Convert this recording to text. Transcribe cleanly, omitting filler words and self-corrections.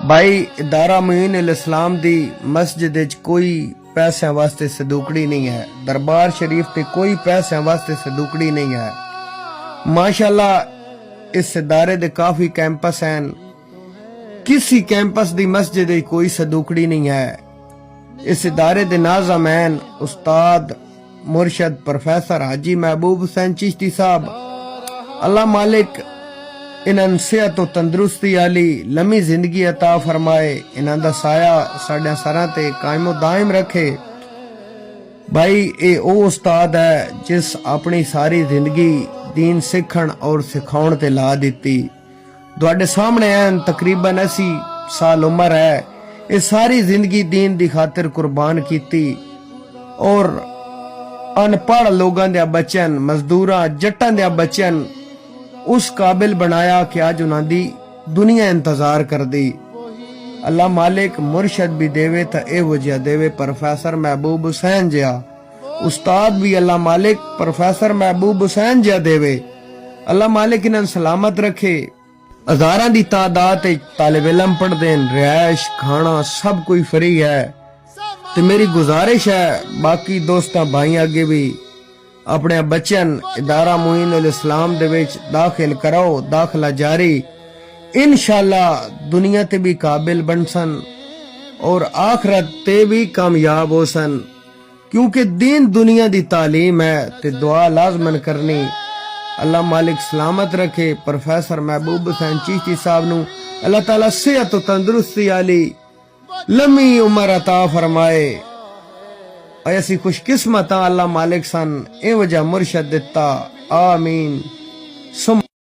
भाई दारा मुईन अल इस्लाम दी मस्जिद विच कोई पैसों वास्ते सदूकड़ी नहीं है। दरबार शरीफ ते कोई पैसों वास्ते सदूकड़ी नहीं है। माशाल्लाह इस इदारे दे काफी कैंपस हैं। किसी कैंपस दी मस्जिद विच कोई सदूकड़ी नहीं है। इस इदारे दे नाज़िम हैं उस्ताद मुर्शद प्रोफेसर हाजी महबूब हुसैन चिश्ती साहब। अल्लाह मालिक इन्हां सेहत तो तंदुरुस्ती आली लम्मी जिंदगी अता फरमाए। इन्हां दा साया साडे सरां ते कायमो दायम रखे। भाई ये ओ उस्ताद है जिस अपनी सारी जिंदगी दीन सीखण और सिखाउण ते ला दिती। तुहाडे सामने हैं तकरीबन 80 साल उम्र है। ये सारी जिंदगी दीन दी खातिर कुर्बान कीती और अनपढ़ लोगों दे बच्चन मजदूरां जट्टां दे बच्चन उस काबिल बनाया कि आज उन्हां दी दुनिया इंतजार कर दी। अल्लाह मालिक मुर्शद भी देवे तो एहो जिहा देवे प्रोफेसर महबूब हुसैन जिहा। उस्ताद भी अल्लाह मालिक प्रोफेसर महबूब हुसैन जिहा देवे। अल्लाह मालिक इन्हां सलामत रखे। हजारां दी तादाद तालिब इल्म पढ़दे हैं। रिहाइश खाना सब कोई फ्री है। तो मेरी गुजारिश है बाकी दोस्तां भाई अगे भी अपने बच्चन इदारा मुईन अल इस्लाम दे विच दाखिल कराओ। दाखला जारी इंशाअल्लाह दुनिया ते भी काबिल बनसन और आखरत ते भी कामयाब होसन। क्योंकि दीन दुनिया दी तालीम है ते दुआ लाजमन करनी। अल्लाह मालिक सलामत रखे। प्रोफेसर महबूब हुसैन चिश्ती साहब नू अल्लाह ताला सेहत तो तंदुरुस्ती आली लम्मी उम्र अता फरमाए। ऐसी खुशकिस्मत अल्लाह मालिक सन एवं मुर्शद दिता। आमीन।